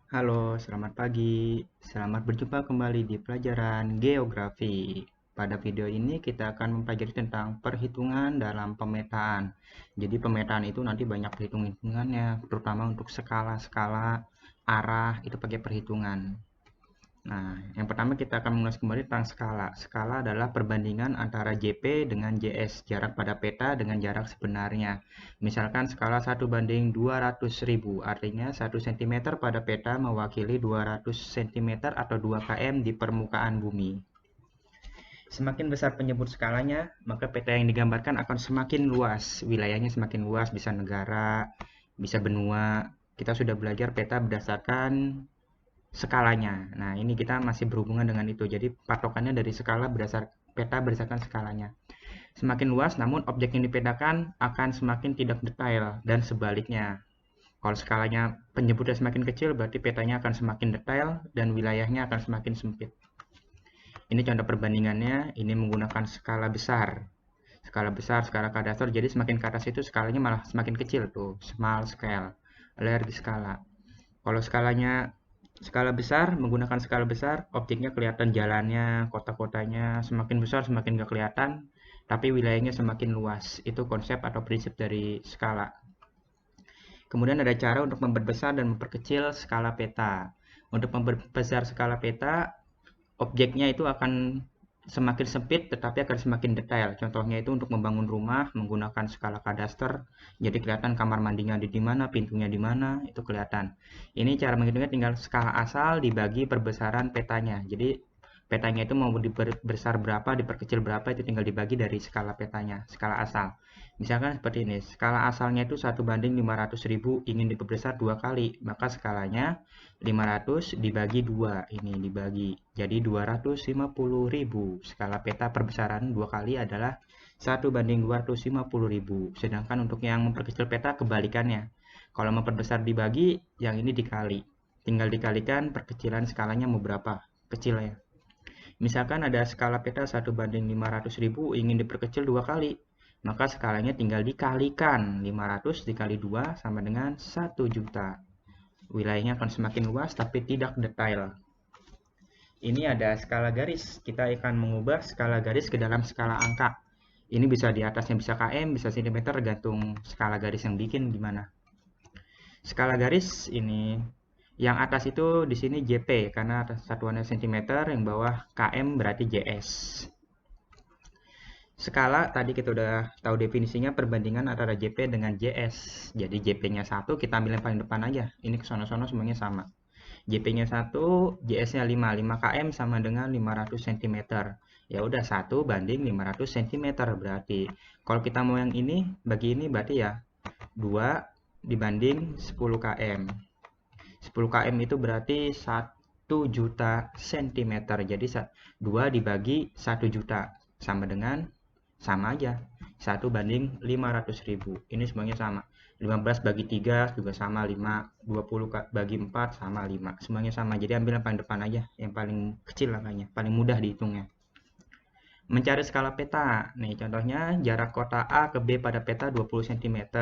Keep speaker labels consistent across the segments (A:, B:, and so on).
A: Halo, selamat pagi. Selamat berjumpa kembali di pelajaran geografi. Pada video ini kita akan mempelajari tentang perhitungan dalam pemetaan. Jadi pemetaan itu nanti banyak perhitungannya, terutama untuk skala-skala, arah, itu pakai perhitungan. Nah, yang pertama kita akan mengulas kembali tentang skala. Skala adalah perbandingan antara JP dengan JS, jarak pada peta dengan jarak sebenarnya. Misalkan skala 1:200.000, artinya 1 cm pada peta mewakili 200 cm atau 2 km di permukaan bumi. Semakin besar penyebut skalanya, maka peta yang digambarkan akan semakin luas. Wilayahnya semakin luas, bisa negara, bisa benua. Kita sudah belajar peta berdasarkan skalanya. Nah, ini kita masih berhubungan dengan itu. Jadi, patokannya dari skala peta berdasarkan skalanya. Semakin luas, namun objek yang dipetakan akan semakin tidak detail dan sebaliknya. Kalau skalanya penyebutnya semakin kecil, berarti petanya akan semakin detail dan wilayahnya akan semakin sempit. Ini contoh perbandingannya, ini menggunakan skala besar. Skala besar, skala kadaster, jadi semakin ke atas itu skalanya malah semakin kecil tuh, small scale, large skala. Kalau skala besar, menggunakan skala besar, objeknya kelihatan jalannya, kota-kotanya, semakin besar semakin nggak kelihatan, tapi wilayahnya semakin luas. Itu konsep atau prinsip dari skala. Kemudian ada cara untuk memperbesar dan memperkecil skala peta. Untuk memperbesar skala peta, objeknya itu akan semakin sempit tetapi akan semakin detail. Contohnya itu untuk membangun rumah menggunakan skala kadaster. Jadi kelihatan kamar mandinya di mana, pintunya di mana, itu kelihatan. Ini cara menghitungnya tinggal skala asal dibagi perbesaran petanya. Jadi petanya itu mau dibesar berapa, diperkecil berapa, itu tinggal dibagi dari skala petanya, skala asal. Misalkan seperti ini, skala asalnya itu 1:500.000, ingin diperbesar 2 kali, maka skalanya 500 dibagi 2, ini dibagi, jadi 250.000. Skala peta perbesaran 2 kali adalah 1:250.000. Sedangkan untuk yang memperkecil peta kebalikannya. Kalau memperbesar dibagi, yang ini dikali. Tinggal dikalikan perkecilan skalanya mau berapa, kecil ya. Misalkan ada skala peta 1:500.000 ingin diperkecil 2 kali, maka skalanya tinggal dikalikan. 500 dikali 2 sama dengan 1 juta. Wilayahnya akan semakin luas tapi tidak detail. Ini ada skala garis. Kita akan mengubah skala garis ke dalam skala angka. Ini bisa di atasnya bisa km, bisa cm, tergantung skala garis yang bikin gimana. Skala garis ini yang atas itu di sini JP karena satuannya cm, yang bawah km berarti JS. Skala tadi kita udah tahu definisinya, perbandingan antara JP dengan JS. Jadi JP-nya 1 kita ambil yang paling depan aja. Ini ke sono-sono semuanya sama. JP-nya 1, JS-nya 5. 5 km sama dengan 500 cm. Ya udah 1:500 cm berarti. Kalau kita mau yang ini bagi ini berarti ya 2 dibanding 10 km. 10 km itu berarti 1 juta cm. Jadi 2 dibagi 1 juta sama dengan, sama aja, 1:500.000. Ini semuanya sama. 15 bagi 3 juga sama 5, 20 bagi 4 sama 5. Semuanya sama. Jadi ambil yang paling depan aja, yang paling kecil angkanya, paling mudah dihitungnya. Mencari skala peta. Nih contohnya jarak kota A ke B pada peta 20 cm.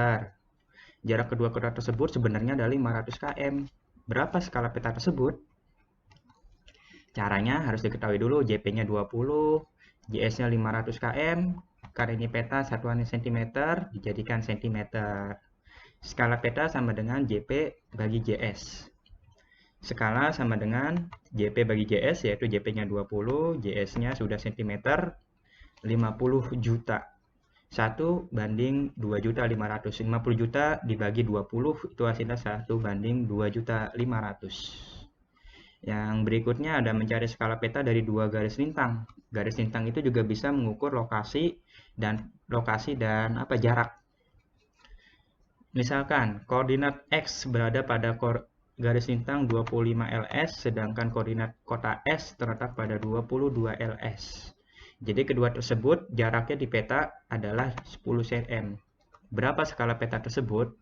A: Jarak kedua kota tersebut sebenarnya adalah 500 km. Berapa skala peta tersebut? Caranya harus diketahui dulu, JP-nya 20, JS-nya 500 km, karena ini peta satuannya cm, dijadikan cm. Skala peta sama dengan JP bagi JS. Skala sama dengan JP bagi JS, yaitu JP-nya 20, JS-nya sudah cm, 50 juta. 1:2.500.000. 50 juta dibagi 20, itu hasilnya 1:2.500.000. Yang berikutnya ada mencari skala peta dari 2 garis lintang. Garis lintang itu juga bisa mengukur lokasi dan jarak. Misalkan koordinat X berada pada garis lintang 25 ls, sedangkan koordinat kota S terletak pada 22 ls. Jadi kedua tersebut jaraknya di peta adalah 10 cm. Berapa skala peta tersebut?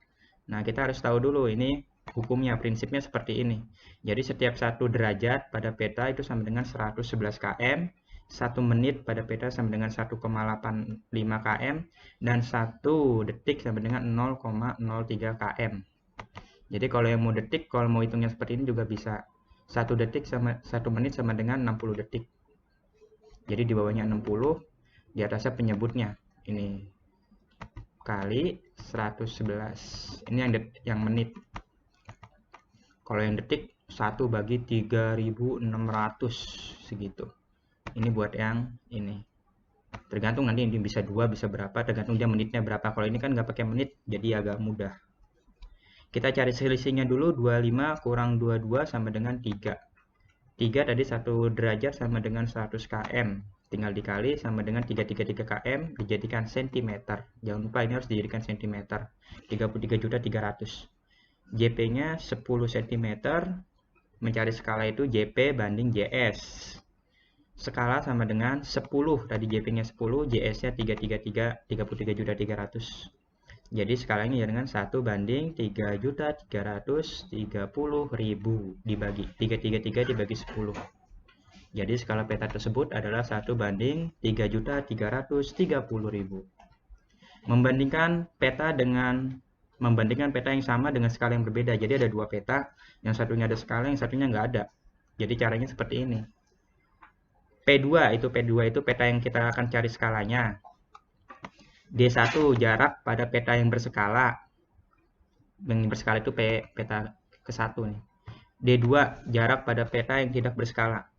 A: Nah, kita harus tahu dulu ini hukumnya, prinsipnya seperti ini. Jadi setiap 1 derajat pada peta itu sama dengan 111 km, 1 menit pada peta sama dengan 1,85 km, dan 1 detik sama dengan 0,03 km. Jadi kalau yang mau detik, kalau mau hitungnya seperti ini juga bisa. 1 detik sama 1 menit sama dengan 60 detik. Jadi di bawahnya 60, di atasnya penyebutnya. Ini kali 111. Ini yang menit. Kalau yang detik 1 bagi 3600 segitu. Ini buat yang ini. Tergantung nanti ini bisa 2, bisa berapa, tergantung dia menitnya berapa. Kalau ini kan nggak pakai menit, jadi agak mudah. Kita cari selisihnya dulu, 25 kurang 22 sama dengan 3. 3 tadi 1 derajat sama dengan 100 km. Tinggal dikali sama dengan 333 km, dijadikan cm. Jangan lupa ini harus dijadikan cm. 33.300. JP-nya 10 cm. Mencari skala itu JP banding JS. Skala sama dengan 10. Tadi JP-nya 10, JS-nya 33.300. Jadi skalanya ya dengan 1 banding 3.330.000 dibagi 333 dibagi 10. Jadi skala peta tersebut adalah 1 banding 3.330.000. Membandingkan peta yang sama dengan skala yang berbeda. Jadi ada 2 peta, yang satunya ada skala, yang satunya nggak ada. Jadi caranya seperti ini. P2 itu peta yang kita akan cari skalanya. D1 jarak pada peta yang berskala. Yang berskala itu peta ke-1 nih. D2 jarak pada peta yang tidak berskala.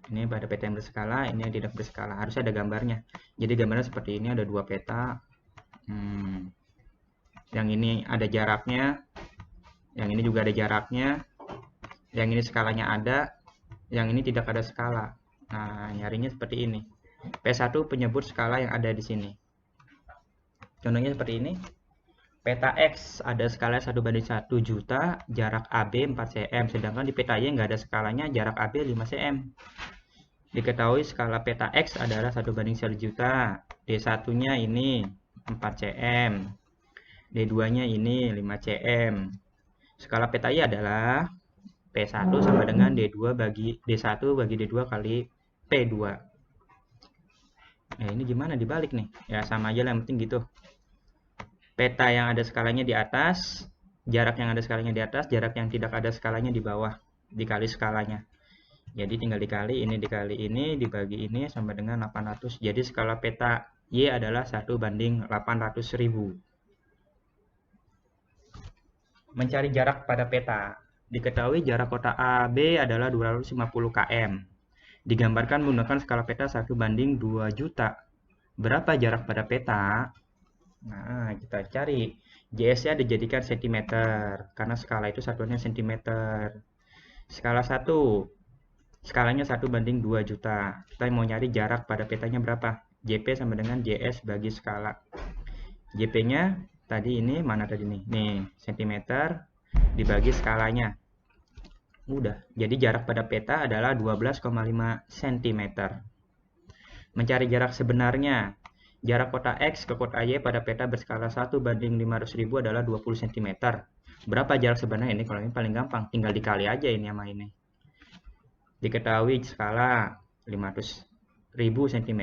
A: Ini pada peta yang berskala, ini yang tidak berskala. Harus ada gambarnya. Jadi gambarnya seperti ini, ada 2 peta. Yang ini ada jaraknya. Yang ini juga ada jaraknya. Yang ini skalanya ada. Yang ini tidak ada skala. Nah, nyarinya seperti ini. P1 penyebut skala yang ada di sini. Contohnya seperti ini. Peta X ada skala 1 banding 1 juta, jarak AB 4 cm. Sedangkan di peta Y nggak ada skalanya, jarak AB 5 cm. Diketahui skala peta X adalah 1 banding 1 juta. D1-nya ini 4 cm. D2-nya ini 5 cm. Skala peta Y adalah P1 sama dengan D1 bagi D2 kali P2. Ini gimana dibalik nih? Ya sama aja lah, yang penting gitu. Peta yang ada skalanya di atas, jarak yang ada skalanya di atas, jarak yang tidak ada skalanya di bawah, dikali skalanya. Jadi tinggal dikali ini dibagi ini sama dengan 800. Jadi skala peta Y adalah 1 banding 800.000. Mencari jarak pada peta. Diketahui jarak kotak AB adalah 250 km. Digambarkan menggunakan skala peta 1 banding 2 juta. Berapa jarak pada peta? Nah, kita cari. JS-nya dijadikan cm, karena skala itu satuannya cm. Skala 1. Skalanya 1 banding 2 juta. Kita mau nyari jarak pada petanya berapa? JP sama dengan JS bagi skala. JP-nya tadi ini, mana tadi nih? Nih, cm dibagi skalanya. Mudah. Jadi jarak pada peta adalah 12,5 cm. Mencari jarak sebenarnya. Jarak kota X ke kota Y pada peta berskala 1 banding 500.000 adalah 20 cm. Berapa jarak sebenarnya ini? Kalau ini paling gampang. Tinggal dikali aja ini sama ini. Diketahui skala 500.000 cm.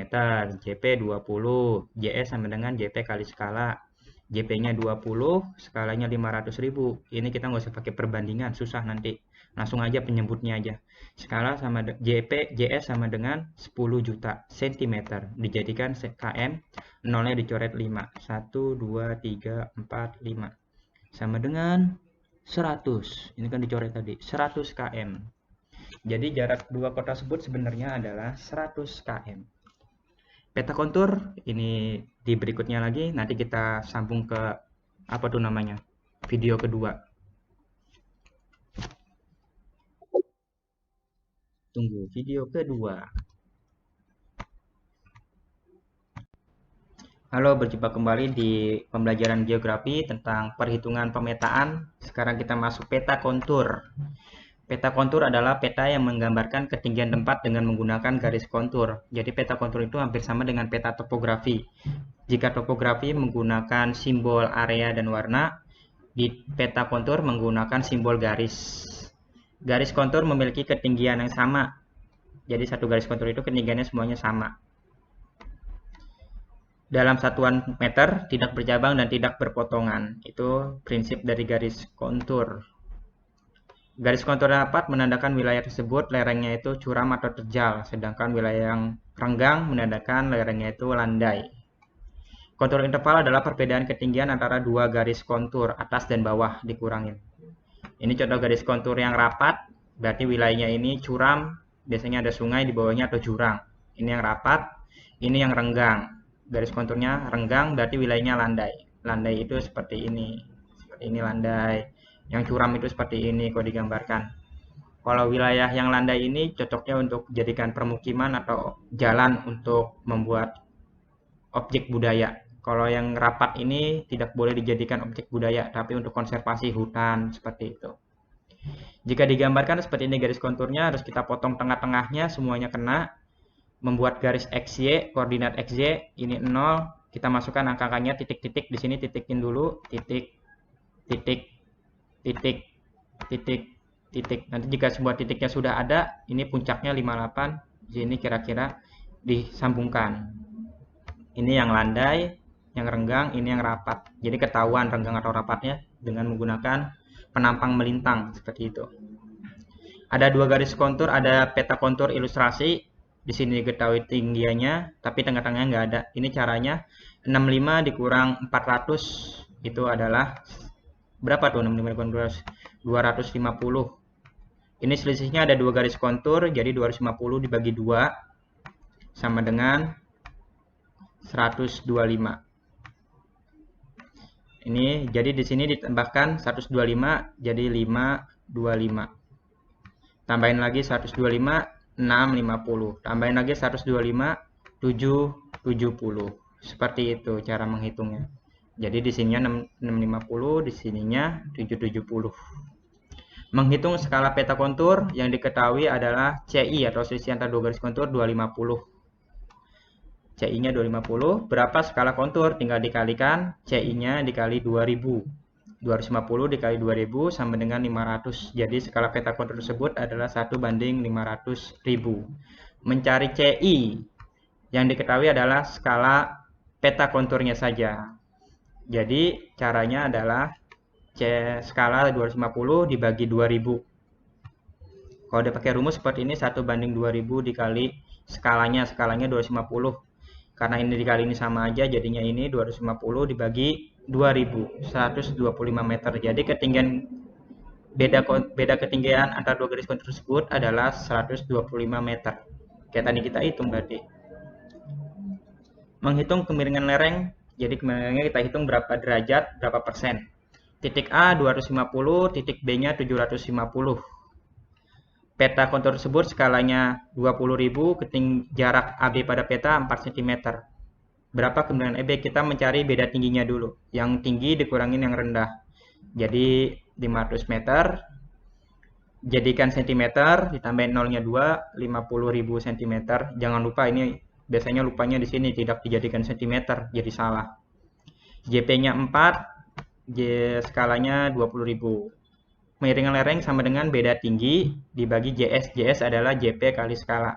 A: JP 20. JS sama dengan JP kali skala. JP-nya 20, skalanya 500.000. Ini kita nggak usah pakai perbandingan, susah nanti. Langsung aja penyebutnya aja. Skala sama JS sama dengan 10 juta cm. Dijadikan km, nolnya dicoret 5. 1, 2, 3, 4, 5. Sama dengan 100. Ini kan dicoret tadi, 100 km. Jadi jarak dua kota tersebut sebenarnya adalah 100 km. Peta kontur ini di berikutnya lagi, nanti kita sambung ke apa tuh namanya, video kedua. Tunggu video kedua. Halo, berjumpa kembali di pembelajaran geografi tentang perhitungan pemetaan. Sekarang kita masuk peta kontur. Peta kontur adalah peta yang menggambarkan ketinggian tempat dengan menggunakan garis kontur. Jadi peta kontur itu hampir sama dengan peta topografi. Jika topografi menggunakan simbol area dan warna, di peta kontur menggunakan simbol garis. Garis kontur memiliki ketinggian yang sama. Jadi satu garis kontur itu ketinggiannya semuanya sama. dalam satuan meter, tidak bercabang dan tidak berpotongan. Itu prinsip dari garis kontur. Garis kontur rapat menandakan wilayah tersebut lerengnya itu curam atau terjal, sedangkan wilayah yang renggang menandakan lerengnya itu landai. Kontur interval adalah perbedaan ketinggian antara dua garis kontur, atas dan bawah dikurangin. Ini contoh garis kontur yang rapat, berarti wilayahnya ini curam, biasanya ada sungai di bawahnya atau jurang. Ini yang rapat, ini yang renggang. Garis konturnya renggang, berarti wilayahnya landai. Landai itu seperti ini landai. Yang curam itu seperti ini kalau digambarkan. Kalau wilayah yang landai ini cocoknya untuk jadikan permukiman atau jalan untuk membuat objek budaya. Kalau yang rapat ini tidak boleh dijadikan objek budaya, tapi untuk konservasi hutan seperti itu. Jika digambarkan seperti ini garis konturnya, harus kita potong tengah-tengahnya, semuanya kena. Membuat garis XY, koordinat XY, ini 0, kita masukkan angka-angkanya, titik-titik, di sini titikin dulu, titik, titik, titik, titik, titik. Nanti jika sebuah titiknya sudah ada, ini puncaknya 58, di sini kira-kira disambungkan. Ini yang landai, yang renggang, ini yang rapat. Jadi ketahuan renggang atau rapatnya dengan menggunakan penampang melintang seperti itu. Ada dua garis kontur, ada peta kontur ilustrasi. Di sini diketahui tinggiannya, tapi tengah-tengahnya nggak ada. Ini caranya 65 dikurang 400 itu adalah berapa tuh? 65 dikurang 250. Ini selisihnya ada dua garis kontur, jadi 250 dibagi 2 sama dengan 125. Ini jadi di sini ditambahkan 125 jadi 525. Tambahin lagi 125 650. Tambahin lagi 125 770. Seperti itu cara menghitungnya. Jadi di sininya 650, di sininya 770. Menghitung skala peta kontur yang diketahui adalah CI atau selisih antara dua garis kontur 250. CI-nya 250. Berapa skala kontur? Tinggal dikalikan CI-nya dikali 2000. 250 dikali 2000 sama dengan 500. Jadi skala peta kontur tersebut adalah 1:500.000. Mencari CI yang diketahui adalah skala peta konturnya saja. Jadi caranya adalah skala 250 dibagi 2000. Kalau udah pakai rumus seperti ini 1:2000 dikali skalanya 250. Karena ini dikali ini sama aja, jadinya ini 250 dibagi 2000, 125 meter. Jadi ketinggian beda ketinggian antara dua garis kontur tersebut adalah 125 meter. Kayak tadi kita hitung berarti. Menghitung kemiringan lereng, jadi kemiringannya kita hitung berapa derajat, berapa persen. Titik A 250, titik B-nya 750. Peta kontur tersebut skalanya 20.000, jarak AB pada peta 4 cm. Berapa kemiringan EB? Kita mencari beda tingginya dulu. Yang tinggi dikurangin yang rendah. Jadi 500 meter. Jadikan cm, ditambahin nolnya 2, 50.000 cm. Jangan lupa ini biasanya lupanya di sini tidak dijadikan cm, jadi salah. JP-nya 4, skalanya 20.000. Kemiringan lereng sama dengan beda tinggi dibagi JS. JS adalah JP kali skala.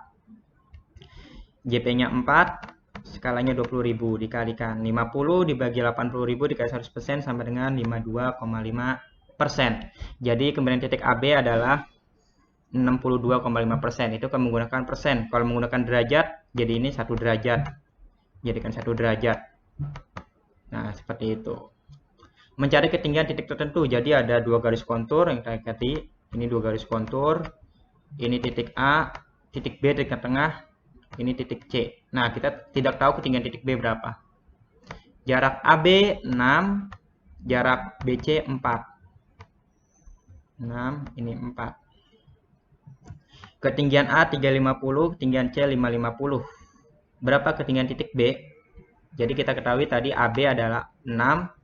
A: JP-nya 4, skalanya 20.000 dikalikan 50 dibagi 80.000 dikali 100% sama dengan 52,5%. Jadi kemiringan titik AB adalah 62,5%. Itu kan menggunakan persen. Kalau menggunakan derajat, jadi ini 1 derajat. Jadikan 1 derajat. Nah, seperti itu. Mencari ketinggian titik tertentu. Jadi ada dua garis kontur yang kita lihat. Ini dua garis kontur. Ini titik A, titik B di tengah. Ini titik C. Nah, kita tidak tahu ketinggian titik B berapa. Jarak AB 6, jarak BC 4. 6, ini 4. Ketinggian A 350, ketinggian C 550. Berapa ketinggian titik B? Jadi kita ketahui tadi AB adalah 6,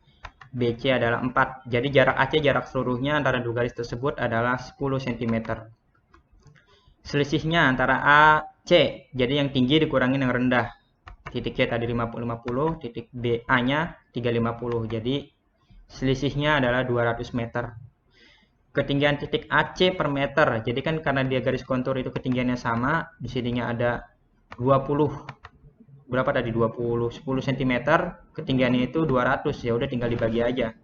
A: BC adalah 4. Jadi jarak AC, jarak seluruhnya antara dua garis tersebut adalah 10 cm. Selisihnya antara A, C. Jadi yang tinggi dikurangin yang rendah. Titik C tadi 50, titik B, A-nya 350. Jadi selisihnya adalah 200 meter. Ketinggian titik AC per meter. Jadi kan karena dia garis kontur itu ketinggiannya sama, di sininya ada 20. berapa tadi, 10 cm, ketinggiannya itu 200, ya udah tinggal dibagi aja.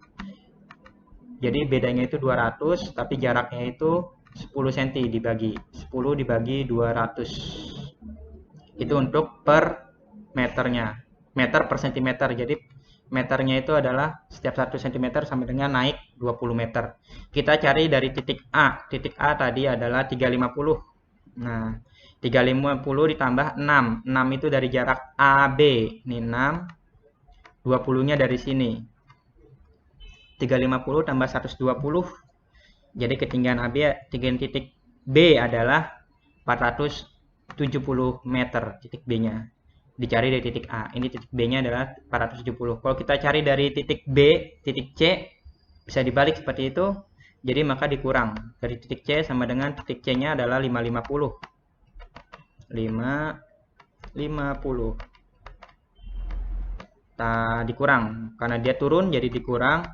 A: Jadi bedanya itu 200, tapi jaraknya itu 10 cm, dibagi 10 dibagi 200. Itu untuk per meternya, meter per cm. Jadi meternya itu adalah setiap 1 cm sama dengan naik 20 meter. Kita cari dari titik A. Titik A tadi adalah 350. Nah, 350 ditambah 6. 6 itu dari jarak AB. Ini 6. 20-nya dari sini. 350 tambah 120. Jadi ketinggian AB, ketinggian titik B adalah 470 meter, titik B-nya. Dicari dari titik A. Ini titik B-nya adalah 470. Kalau kita cari dari titik B, titik C, bisa dibalik seperti itu. Jadi maka dikurang. Dari titik C sama dengan titik C-nya adalah 550. 550. Dikurang. Karena dia turun, jadi dikurang.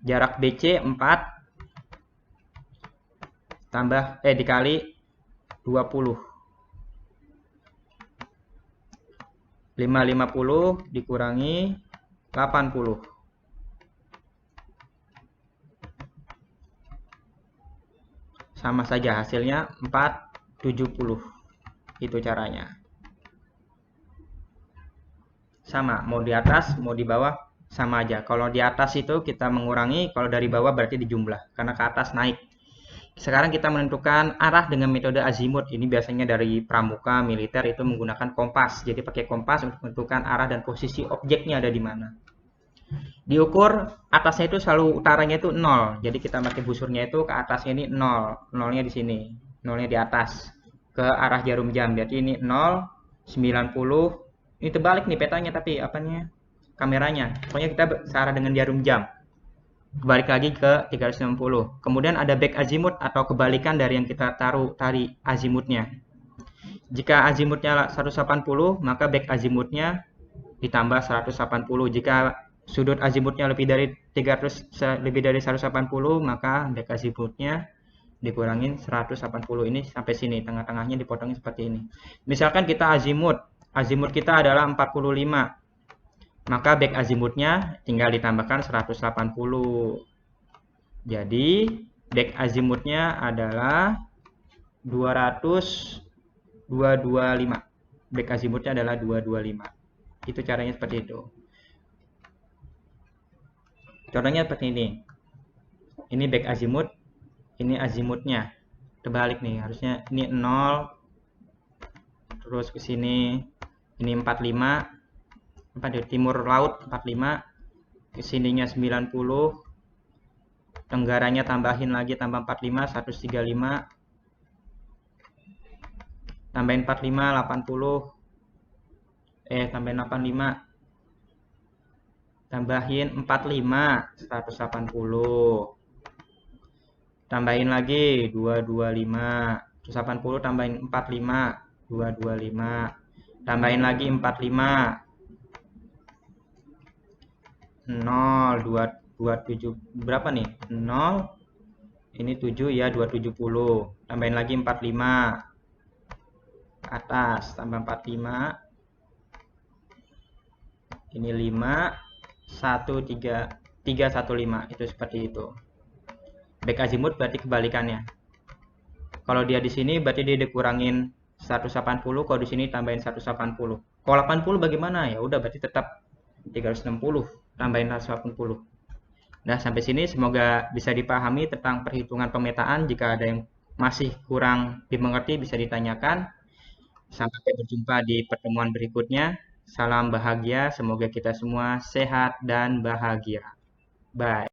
A: Jarak BC 4. Dikali 20. 550 dikurangi 80. Sama saja hasilnya 470. Itu caranya. Sama, mau di atas, mau di bawah, sama aja. Kalau di atas itu kita mengurangi, kalau dari bawah berarti dijumlah. Karena ke atas naik. Sekarang kita menentukan arah dengan metode azimut. Ini biasanya dari pramuka, militer itu menggunakan kompas. Jadi pakai kompas untuk menentukan arah dan posisi objeknya ada di mana. Diukur atasnya itu selalu utaranya itu 0. Jadi kita pakai busurnya itu ke atasnya ini 0. 0-nya di sini. 0-nya di atas. Ke arah jarum jam. Berarti ini 0, 90. Ini terbalik nih petanya tapi kameranya. Pokoknya kita searah dengan jarum jam. Balik lagi ke 360. Kemudian ada back azimut atau kebalikan dari yang kita taruh tadi azimutnya. Jika azimutnya 180, maka back azimutnya ditambah 180. Jika sudut azimutnya lebih dari 180, maka back azimutnya dikurangin 180. Ini sampai sini, tengah-tengahnya dipotongin seperti ini. Misalkan kita azimut kita adalah 45. Maka back azimutnya tinggal ditambahkan 180. Jadi back azimutnya adalah 225. Back azimutnya adalah 225. Itu caranya seperti itu. Contohnya seperti ini. Ini back azimut, ini azimutnya. Terbalik nih, harusnya ini 0, terus ke sini ini 45. Di timur laut 45, kesininya 90, tenggaranya tambahin lagi, tambah 45, 135, tambahin 45, 80, tambahin 85, tambahin 45, 180, tambahin lagi 225, 180, tambahin 45, 225, tambahin lagi 45, 0, 27, berapa nih? 0, ini 7 ya, 270. Tambahin lagi 45. Atas, tambah 45. Ini 5, 1, 3, 3, 1, 5. Itu seperti itu. Back azimut berarti kebalikannya. Kalau dia di sini berarti dia dikurangin 180, kalau di sini tambahin 180. Kalau 80 bagaimana? Ya udah berarti tetap 360. Tambahin 180. Nah, sampai sini semoga bisa dipahami tentang perhitungan pemetaan. Jika ada yang masih kurang dimengerti bisa ditanyakan. Sampai berjumpa di pertemuan berikutnya. Salam bahagia, semoga kita semua sehat dan bahagia. Bye.